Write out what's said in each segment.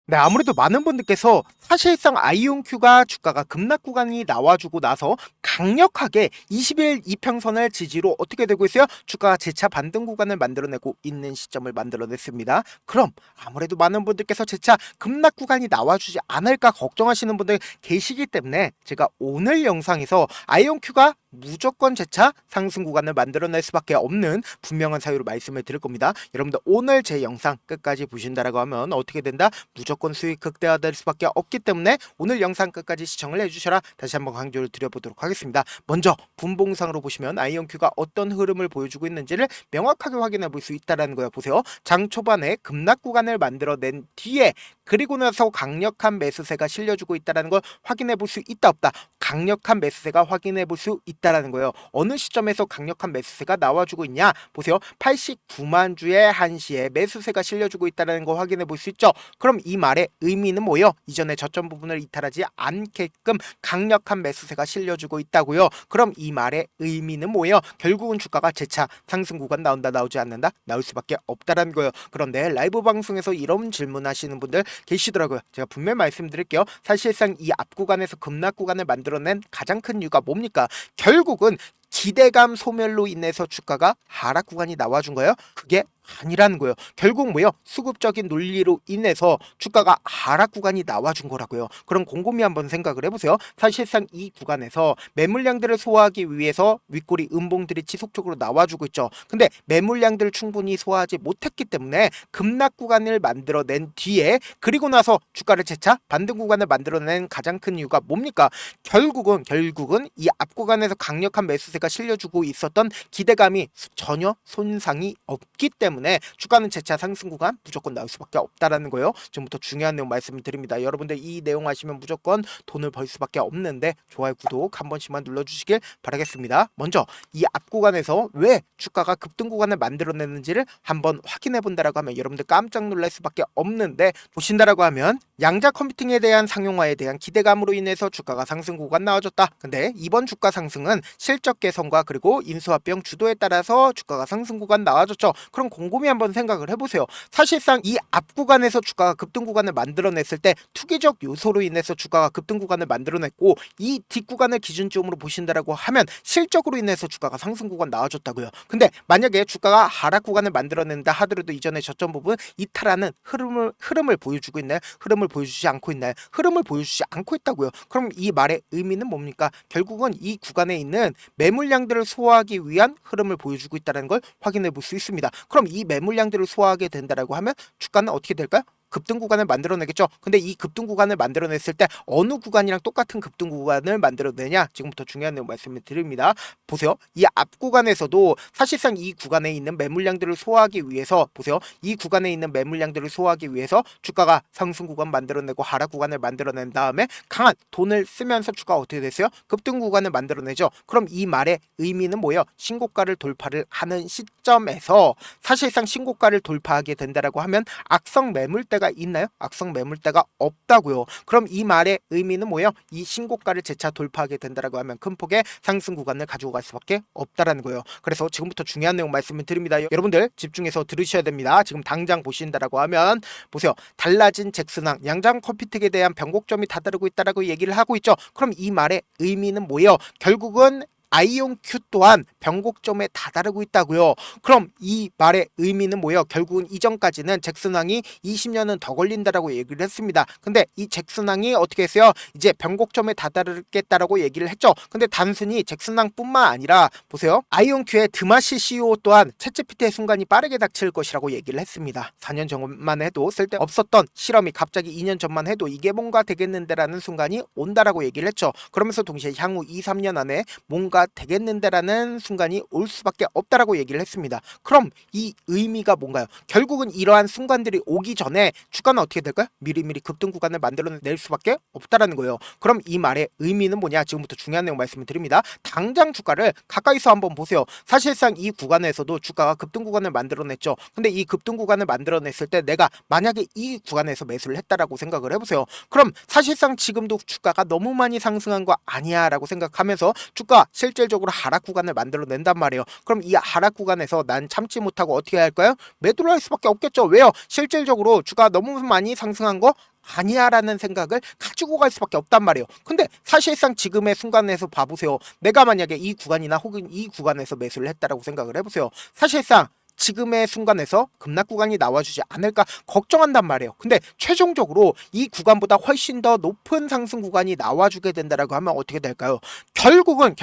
네, 아무래도 많은 분들께서 사실상 아이온큐가 주가가 급락 구간이 나와주고 나서 강력하게 20일 이평선을 지지로 어떻게 되고 있어요? 주가가 재차 반등 구간을 만들어내고 있는 시점을 만들어냈습니다. 그럼 아무래도 많은 분들께서 재차 급락 구간이 나와주지 않을까 걱정하시는 분들 계시기 때문에 제가 오늘 영상에서 아이온큐가 무조건 재차 상승 구간을 만들어낼 수밖에 없는 분명한 사유로 말씀을 드릴 겁니다. 여러분들 오늘 제 영상 끝까지 보신다라고 하면 어떻게 된다? 무조건 수익 극대화될 수밖에 없기 때문에 오늘 영상 끝까지 시청을 해주셔라 다시 한번 강조를 드려보도록 하겠습니다. 먼저 분봉상으로 보시면 아이온큐가 어떤 흐름을 보여주고 있는지를 명확하게 확인해 볼 수 있다는 거예요. 보세요. 장 초반에 급락 구간을 만들어낸 뒤에 그리고 나서 강력한 매수세가 실려주고 있다는 걸 확인해 볼 수 있다 없다. 강력한 매수세가 확인해 볼 수 있다라는 거예요. 어느 시점에서 강력한 매수세가 나와주고 있냐? 보세요. 89만 주의 한시에 매수세가 실려주고 있다는 거 확인해 볼 수 있죠. 그럼 이 말의 의미는 뭐예요? 이전에 저점 부분을 이탈하지 않게끔 강력한 매수세가 실려주고 있다고요. 그럼 이 말의 의미는 뭐예요? 결국은 주가가 재차 상승 구간 나온다 나오지 않는다? 나올 수밖에 없다라는 거예요. 그런데 라이브 방송에서 이런 질문하시는 분들 계시더라고요. 제가 분명히 말씀드릴게요. 사실상 이 앞 구간에서 급락 구간을 만들어낸 가장 큰 이유가 뭡니까? 결국은 기대감 소멸로 인해서 주가가 하락 구간이 나와준 거예요. 그게 아니라는 거예요. 결국 뭐요? 수급적인 논리로 인해서 주가가 하락 구간이 나와준 거라고요. 그럼 곰곰이 한번 생각을 해보세요. 사실상 이 구간에서 매물량들을 소화하기 위해서 윗꼬리 음봉들이 지속적으로 나와주고 있죠. 근데 매물량들을 충분히 소화하지 못했기 때문에 급락 구간을 만들어낸 뒤에 그리고 나서 주가를 재차 반등 구간을 만들어낸 가장 큰 이유가 뭡니까? 결국은 이 앞 구간에서 강력한 매수세가 실려주고 있었던 기대감이 전혀 손상이 없기 때문에 주가는 재차 상승 구간 무조건 나올 수밖에 없다라는 거예요. 지금부터 중요한 내용 말씀을 드립니다. 여러분들 이 내용 아시면 무조건 돈을 벌 수밖에 없는데 좋아요 구독 한 번씩만 눌러주시길 바라겠습니다. 먼저 이 앞 구간에서 왜 주가가 급등 구간을 만들어내는지를 한번 확인해 본다라고 하면 여러분들 깜짝 놀랄 수밖에 없는데 보신다라고 하면 양자 컴퓨팅에 대한 상용화에 대한 기대감으로 인해서 주가가 상승 구간 나와줬다. 근데 이번 주가 상승은 실적 개선과 그리고 인수합병 주도에 따라서 주가가 상승 구간 나와줬죠. 그럼 곰곰이 한번 생각을 해보세요. 사실상 이 앞 구간에서 주가가 급등 구간을 만들어냈을 때 투기적 요소로 인해서 주가가 급등 구간을 만들어냈고 이 뒷구간을 기준점으로 보신다라고 하면 실적으로 인해서 주가가 상승 구간 나와줬다고요. 근데 만약에 주가가 하락 구간을 만들어낸다 하더라도 이전에 저점 부분 이탈하는 흐름을 보여주고 있나요? 흐름을 보여주지 않고 있나요? 흐름을 보여주지 않고 있다고요. 그럼 이 말의 의미는 뭡니까? 결국은 이 구간에 있는 매물량들을 소화하기 위한 흐름을 보여주고 있다는 걸 확인해 볼 수 있습니다. 그럼 이 매물량들을 소화하게 된다라고 하면 주가는 어떻게 될까요? 급등 구간을 만들어내겠죠. 근데 이 급등 구간을 만들어냈을 때 어느 구간이랑 똑같은 급등 구간을 만들어내냐? 지금부터 중요한 내용 말씀을 드립니다. 보세요. 이 앞 구간에서도 사실상 이 구간에 있는 매물량들을 소화하기 위해서 보세요. 이 구간에 있는 매물량들을 소화하기 위해서 주가가 상승 구간 만들어내고 하락 구간을 만들어낸 다음에 강한 돈을 쓰면서 주가가 어떻게 됐어요? 급등 구간을 만들어내죠. 그럼 이 말의 의미는 뭐예요? 신고가를 돌파를 하는 시점에서 사실상 신고가를 돌파하게 된다라고 하면 악성 매물대가 있나요? 악성 매물대가 없다고요. 그럼 이 말의 의미는 뭐예요? 이 신고가를 재차 돌파하게 된다라고 하면 큰 폭의 상승 구간을 가지고 갈 수밖에 없다라는 거예요. 그래서 지금부터 중요한 내용 말씀을 드립니다. 여러분들 집중해서 들으셔야 됩니다. 지금 당장 보신다라고 하면 보세요. 달라진 잭슨항 양장 컴퓨팅에 대한 변곡점이 다다르고 있다라고 얘기를 하고 있죠. 그럼 이 말의 의미는 뭐예요? 결국은 아이온큐 또한 변곡점에 다다르고 있다고요. 그럼 이 말의 의미는 뭐예요? 결국은 이전까지는 잭슨왕이 20년은 더 걸린다라고 얘기를 했습니다. 근데 이 잭슨왕이 어떻게 했어요? 이제 변곡점에 다다르겠다라고 얘기를 했죠. 근데 단순히 잭슨왕뿐만 아니라 보세요. 아이온큐의 드마시 CEO 또한 챗GPT의 순간이 빠르게 닥칠 것이라고 얘기를 했습니다. 4년 전만 해도 쓸데없었던 실험이 갑자기 2년 전만 해도 이게 뭔가 되겠는데라는 순간이 온다라고 얘기를 했죠. 그러면서 동시에 향후 2, 3년 안에 뭔가 되겠는데라는 순간이 올 수밖에 없다라고 얘기를 했습니다. 그럼 이 의미가 뭔가요? 결국은 이러한 순간들이 오기 전에 주가는 어떻게 될까요? 미리미리 급등 구간을 만들어낼 수밖에 없다라는 거예요. 그럼 이 말의 의미는 뭐냐? 지금부터 중요한 내용 말씀을 드립니다. 당장 주가를 가까이서 한번 보세요. 사실상 이 구간에서도 주가가 급등 구간을 만들어냈죠. 근데 이 급등 구간을 만들어냈을 때 내가 만약에 이 구간에서 매수를 했다라고 생각을 해보세요. 그럼 사실상 지금도 주가가 너무 많이 상승한 거 아니야 라고 생각하면서 주가 실질적으로 하락 구간을 만들어낸단 말이에요. 그럼 이 하락 구간에서 난 참지 못하고 어떻게 해야 할까요? 매도를 할 수밖에 없겠죠. 왜요? 실질적으로 주가 너무 많이 상승한 거 아니야 라는 생각을 가지고 갈 수밖에 없단 말이에요. 근데 사실상 지금의 순간에서 봐보세요. 내가 만약에 이 구간이나 혹은 이 구간에서 매수를 했다라고 생각을 해보세요. 사실상 지금의 순간에서 급락 구간이 나와주지 않을까 걱정한단 말이에요. 근데 최종적으로 이 구간보다 훨씬 더 높은 상승 구간이 나와주게 된다라고 하면 어떻게 될까요? 결국은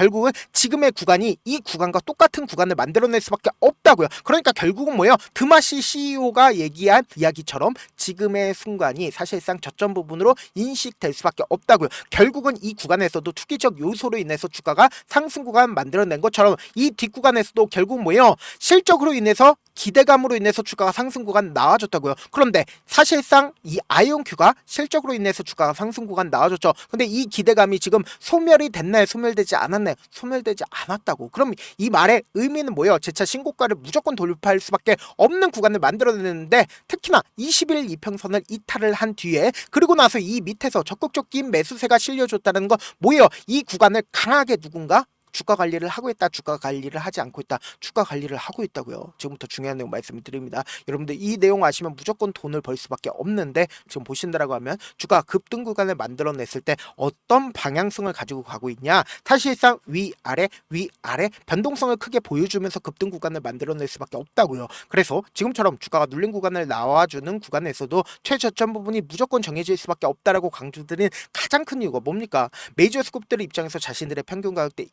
지금의 구간이 이 구간과 똑같은 구간을 만들어낼 수밖에 없다고요. 그러니까 결국은 뭐예요? 드마시 CEO가 얘기한 이야기처럼 지금의 순간이 사실상 저점 부분으로 인식될 수밖에 없다고요. 결국은 이 구간에서도 투기적 요소로 인해서 주가가 상승 구간 만들어낸 것처럼 이 뒷구간에서도 결국 뭐예요? 실적으로 인해서 기대감으로 인해서 주가가 상승 구간 나와줬다고요. 그런데 사실상 이 아이온큐가 실적으로 인해서 주가가 상승 구간 나와줬죠. 근데 이 기대감이 지금 소멸이 됐나요? 소멸되지 않았나요? 소멸되지 않았다고. 그럼 이 말의 의미는 뭐예요? 재차 신고가를 무조건 돌파할 수밖에 없는 구간을 만들어내는데 특히나 20일 이평선을 이탈을 한 뒤에 그리고 나서 이 밑에서 적극적 긴 매수세가 실려줬다는 거 뭐예요? 이 구간을 강하게 누군가 주가 관리를 하고 있다, 주가 관리를 하지 않고 있다, 주가 관리를 하고 있다고요. 지금부터 중요한 내용 말씀을 드립니다. 여러분들 이 내용 아시면 무조건 돈을 벌 수밖에 없는데 지금 보신다라고 하면 주가 급등 구간을 만들어냈을 때 어떤 방향성을 가지고 가고 있냐? 사실상 위아래 변동성을 크게 보여주면서 급등 구간을 만들어낼 수밖에 없다고요. 그래서 지금처럼 주가가 눌린 구간을 나와주는 구간에서도 최저점 부분이 무조건 정해질 수밖에 없다라고 강조드린 가장 큰 이유가 뭡니까? 메이저 스kup들 입장에서 자신들의 평균 가격대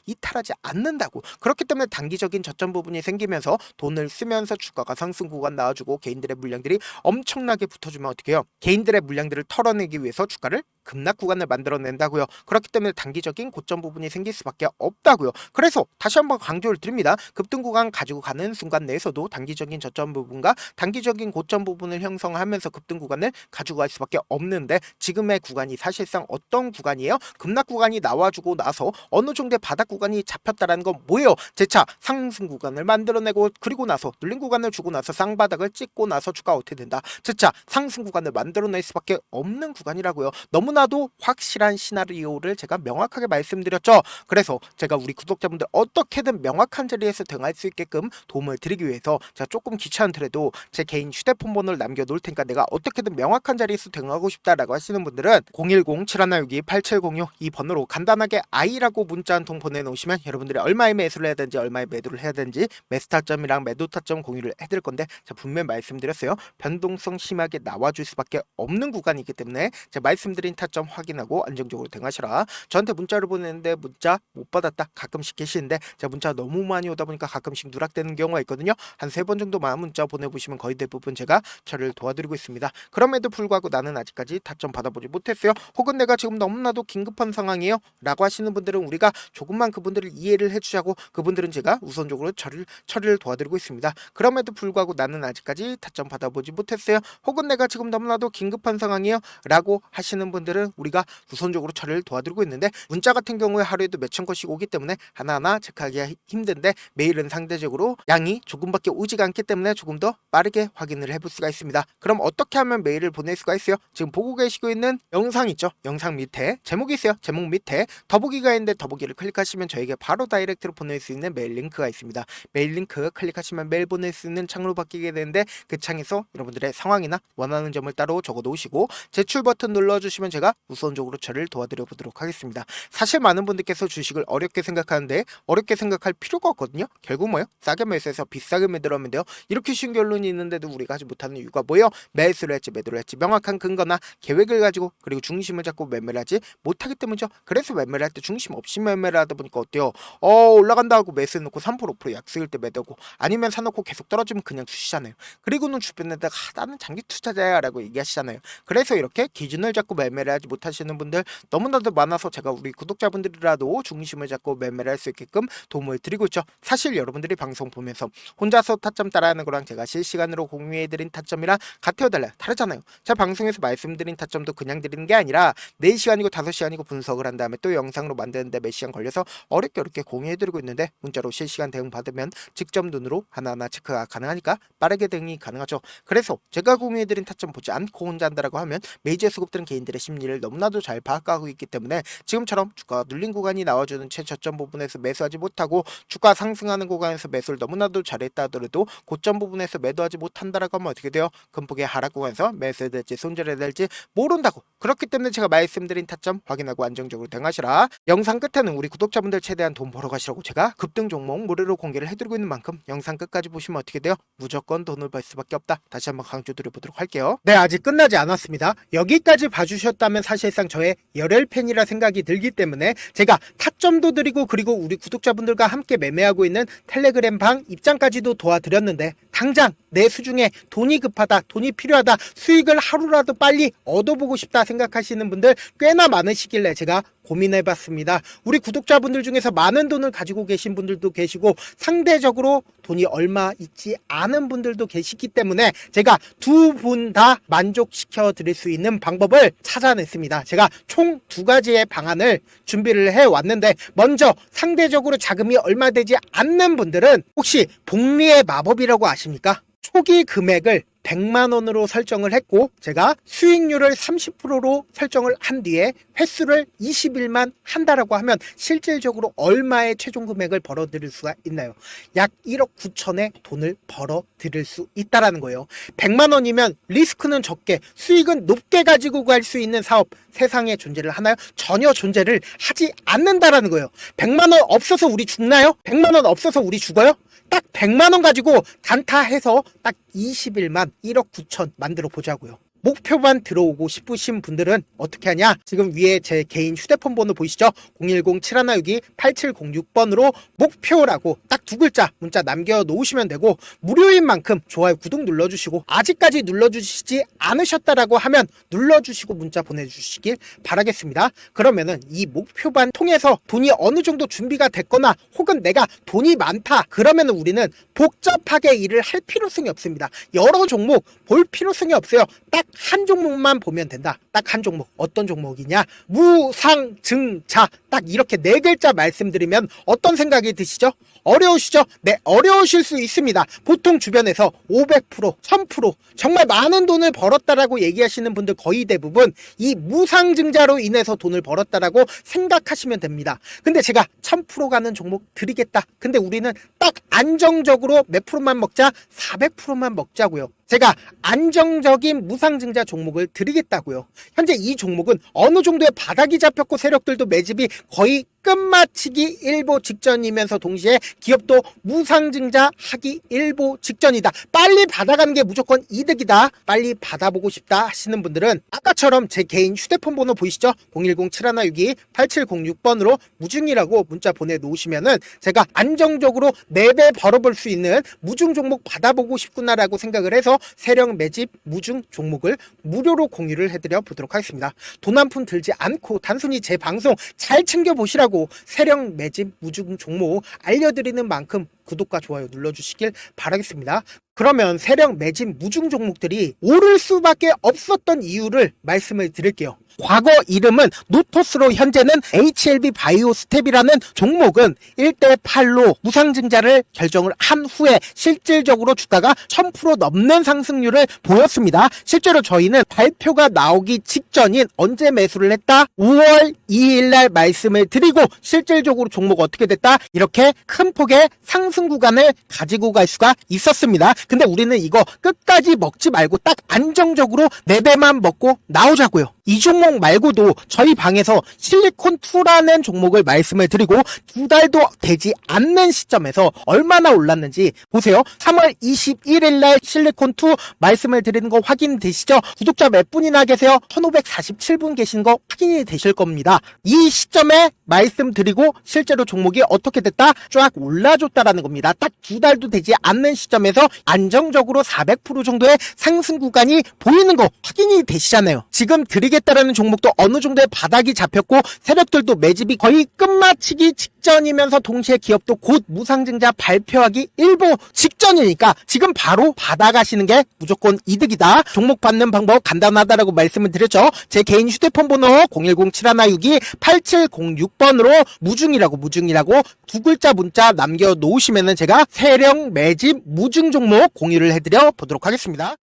이탈하지 않는다고. 그렇기 때문에 단기적인 저점 부분이 생기면서 돈을 쓰면서 주가가 상승 구간 나와주고 개인들의 물량들이 엄청나게 붙어주면 어떻게 해요? 개인들의 물량들을 털어내기 위해서 주가를 급락 구간을 만들어낸다고요. 그렇기 때문에 단기적인 고점 부분이 생길 수밖에 없다고요. 그래서 다시 한번 강조를 드립니다. 급등 구간 가지고 가는 순간 내에서도 단기적인 저점 부분과 단기적인 고점 부분을 형성하면서 급등 구간을 가지고 갈 수밖에 없는데 지금의 구간이 사실상 어떤 구간이에요? 급락 구간이 나와주고 나서 어느 정도의 바닥 구간이 잡혔다라는 건 뭐예요? 재차 상승 구간을 만들어내고 그리고 나서 눌린 구간을 주고 나서 쌍바닥을 찍고 나서 주가가 어떻게 된다? 재차 상승 구간을 만들어낼 수밖에 없는 구간이라고요. 너무나도 확실한 시나리오를 제가 명확하게 말씀드렸죠. 그래서 제가 우리 구독자분들 어떻게든 명확한 자리에서 대응할 수 있게끔 도움을 드리기 위해서 제가 조금 귀찮더라도 제 개인 휴대폰 번호를 남겨놓을 테니까 내가 어떻게든 명확한 자리에서 대응하고 싶다라고 하시는 분들은 010-7162-8706 이 번호로 간단하게 I라고 문자 한 통 보내놓으시면 여러분들이 얼마에 매수를 해야 되는지 얼마에 매도를 해야 되는지 매수 타점이랑 매도 타점 공유를 해드릴 건데 제가 분명히 말씀드렸어요. 변동성 심하게 나와줄 수밖에 없는 구간이기 때문에 제가 말씀드린 타점 확인하고 안정적으로 대응하시라. 저한테 문자를 보내는데 문자 못 받았다 가끔씩 계시는데 제가 문자가 너무 많이 오다 보니까 가끔씩 누락되는 경우가 있거든요. 한 3번 정도만 문자 보내보시면 거의 대부분 제가 처리를 도와드리고 있습니다. 그럼에도 불구하고 나는 아직까지 타점 받아보지 못했어요. 혹은 내가 지금 너무나도 긴급한 상황이에요 라고 하시는 분들은 우리가 조금만 그분들을 이해를 해주자고 그분들은 제가 우선적으로 처리를 도와드리고 있습니다. 그럼에도 불구하고 나는 아직까지 타점 받아보지 못했어요. 혹은 내가 지금 너무나도 긴급한 상황이에요 라고 하시는 분들은 우리가 우선적으로 처리를 도와드리고 있는데 문자 같은 경우에 하루에도 몇천 건씩 오기 때문에 하나하나 체크하기가 힘든데 메일은 상대적으로 양이 조금밖에 오지가 않기 때문에 조금 더 빠르게 확인을 해볼 수가 있습니다. 그럼 어떻게 하면 메일을 보낼 수가 있어요? 지금 보고 계시고 있는 영상 있죠? 영상 밑에 제목이 있어요. 제목 밑에 더보기가 있는데 더보기를 클릭하시면 저에게 바로 다이렉트로 보낼 수 있는 메일 링크가 있습니다. 메일 링크 클릭하시면 메일 보낼 수 있는 창으로 바뀌게 되는데 그 창에서 여러분들의 상황이나 원하는 점을 따로 적어 놓으시고 제출 버튼 눌러주시면 제가 우선적으로 처리를 도와드려 보도록 하겠습니다. 사실 많은 분들께서 주식을 어렵게 생각하는데 어렵게 생각할 필요가 없거든요. 결국 뭐예요? 싸게 매수해서 비싸게 매도하면 돼요. 이렇게 쉬운 결론이 있는데도 우리가 하지 못하는 이유가 뭐예요? 매수를 할지 매도를 할지 명확한 근거나 계획을 가지고 그리고 중심을 잡고 매매를 하지 못하기 때문이죠. 그래서 매매를 할 때 중심 없이 매매를 하다 보니까 어때요? 올라간다 하고 매수해놓고 3% 5% 약속일 때 매도고 아니면 사놓고 계속 떨어지면 그냥 투시잖아요. 그리고는 주변에다가 나는 장기 투자자야 라고 얘기하시잖아요. 그래서 이렇게 기준을 잡고 매매를 하지 못하시는 분들 너무나도 많아서 제가 우리 구독자분들이라도 중심을 잡고 매매를 할 수 있게끔 도움을 드리고 있죠. 사실 여러분들이 방송 보면서 혼자서 타점 따라하는 거랑 제가 실시간으로 공유해드린 타점이랑 같아요 달라요? 다르잖아요. 제가 방송에서 말씀드린 타점도 그냥 드리는 게 아니라 4시간이고 5시간이고 분석을 한 다음에 또 영상으로 만드는데 몇 시간 걸려서 어렵게 공유해드리고 있는데 문자로 실시간 대응 받으면 직접 눈으로 하나하나 체크가 가능하니까 빠르게 대응이 가능하죠. 그래서 제가 공유해드린 타점 보지 않고 혼자 한다라고 하면 메이저 수급들은 개인들의 심리 심리를 너무나도 잘 파악하고 있기 때문에 지금처럼 주가가 눌린 구간이 나와주는 최저점 부분에서 매수하지 못하고 주가 상승하는 구간에서 매수를 너무나도 잘했다 하더라도 고점 부분에서 매도하지 못한다라고 하면 어떻게 돼요? 금폭의 하락 구간에서 매수해야 될지 손절해야 될지 모른다고. 그렇기 때문에 제가 말씀드린 타점 확인하고 안정적으로 대응하시라. 영상 끝에는 우리 구독자분들 최대한 돈 벌어 가시라고 제가 급등 종목 무료로 공개를 해드리고 있는 만큼 영상 끝까지 보시면 어떻게 돼요? 무조건 돈을 벌 수밖에 없다. 다시 한번 강조드려보도록 할게요. 네, 아직 끝나지 않았습니다. 여기까지 봐주셨다면 사실상 저의 열혈 팬이라 생각이 들기 때문에 제가 타점도 드리고 그리고 우리 구독자분들과 함께 매매하고 있는 텔레그램 방 입장까지도 도와드렸는데 당장 내 수중에 돈이 급하다, 돈이 필요하다, 수익을 하루라도 빨리 얻어보고 싶다 생각하시는 분들 꽤나 많으시길래 제가 고민해봤습니다. 우리 구독자분들 중에서 많은 돈을 가지고 계신 분들도 계시고 상대적으로 돈이 얼마 있지 않은 분들도 계시기 때문에 제가 두 분 다 만족시켜 드릴 수 있는 방법을 찾아냈습니다. 제가 총 두 가지의 방안을 준비를 해왔는데 먼저 상대적으로 자금이 얼마 되지 않는 분들은 혹시 복리의 마법이라고 아십니까? 초기 금액을 100만원으로 설정을 했고 제가 수익률을 30%로 설정을 한 뒤에 횟수를 20일만 한다라고 하면 실질적으로 얼마의 최종 금액을 벌어들일 수가 있나요? 약 1억 9천의 돈을 벌어들일 수 있다라는 거예요. 100만원이면 리스크는 적게 수익은 높게 가지고 갈 수 있는 사업 세상에 존재를 하나요? 전혀 존재를 하지 않는다라는 거예요. 100만원 없어서 우리 죽나요? 100만원 없어서 우리 죽어요? 딱 100만원 가지고 단타해서 딱 20일만 1억 9천 만들어 보자고요. 목표만 들어오고 싶으신 분들은 어떻게 하냐? 지금 위에 제 개인 휴대폰 번호 보이시죠? 010-7162-8706번으로 목표라고 딱 두 글자 문자 남겨놓으시면 되고 무료인 만큼 좋아요, 구독 눌러주시고 아직까지 눌러주시지 않으셨다라고 하면 눌러주시고 문자 보내주시길 바라겠습니다. 그러면은 이 목표반 통해서 돈이 어느 정도 준비가 됐거나 혹은 내가 돈이 많다 그러면은 우리는 복잡하게 일을 할 필요성이 없습니다. 여러 종목 볼 필요성이 없어요. 딱 한 종목만 보면 된다. 딱 한 종목. 어떤 종목이냐? 무상증자. 딱 이렇게 네 글자 말씀드리면 어떤 생각이 드시죠? 어려우시죠? 네, 어려우실 수 있습니다. 보통 주변에서 500%, 1000% 정말 많은 돈을 벌었다라고 얘기하시는 분들 거의 대부분 이 무상증자로 인해서 돈을 벌었다라고 생각하시면 됩니다. 근데 제가 1000% 가는 종목 드리겠다. 근데 우리는 딱 안정적으로 몇 프로만 먹자? 400%만 먹자고요. 제가 안정적인 무상증자 종목을 드리겠다고요. 현재 이 종목은 어느 정도의 바닥이 잡혔고 세력들도 매집이 거의 끝마치기 일보 직전이면서 동시에 기업도 무상증자 하기 일보 직전이다. 빨리 받아가는 게 무조건 이득이다. 빨리 받아보고 싶다 하시는 분들은 아까처럼 제 개인 휴대폰 번호 보이시죠? 010-7162-8706번으로 무중이라고 문자 보내놓으시면은 제가 안정적으로 4배 벌어볼 수 있는 무중 종목 받아보고 싶구나라고 생각을 해서 세력 매집 무중 종목을 무료로 공유를 해드려 보도록 하겠습니다. 돈 한 푼 들지 않고 단순히 제 방송 잘 챙겨보시라고 세력 매집 무중 종목 알려드리는 만큼 구독과 좋아요 눌러주시길 바라겠습니다. 그러면 세력 매집 무중 종목들이 오를 수밖에 없었던 이유를 말씀을 드릴게요. 과거 이름은 노토스로 현재는 HLB 바이오 스텝이라는 종목은 1대8로 무상증자를 결정을 한 후에 실질적으로 주가가 1000% 넘는 상승률을 보였습니다. 실제로 저희는 발표가 나오기 직전인 언제 매수를 했다? 5월 2일날 말씀을 드리고 실질적으로 종목 어떻게 됐다? 이렇게 큰 폭의 상승 구간을 가지고 갈 수가 있었습니다. 근데 우리는 이거 끝까지 먹지 말고 딱 안정적으로 4배만 먹고 나오자고요. 이 종목 말고도 저희 방에서 실리콘2라는 종목을 말씀을 드리고 2달도 되지 않는 시점에서 얼마나 올랐는지 보세요. 3월 21일 날 실리콘2 말씀을 드리는 거 확인되시죠? 구독자 몇 분이나 계세요? 1547분 계신 거 확인이 되실 겁니다. 이 시점에 말씀드리고 실제로 종목이 어떻게 됐다? 쫙 올라줬다라는 겁니다. 딱 2달도 되지 않는 시점에서 안정적으로 400% 정도의 상승 구간이 보이는 거 확인이 되시잖아요. 지금 드리겠다라는 종목도 어느 정도의 바닥이 잡혔고 세력들도 매집이 거의 끝마치기 직전이면서 동시에 기업도 곧 무상증자 발표하기 일보 직전이니까 지금 바로 받아가시는 게 무조건 이득이다. 종목 받는 방법 간단하다라고 말씀을 드렸죠. 제 개인 휴대폰 번호 010-7162-8706번으로 무중이라고 두 글자 문자 남겨놓으시면은 제가 세력 매집 무중 종목 공유를 해드려 보도록 하겠습니다.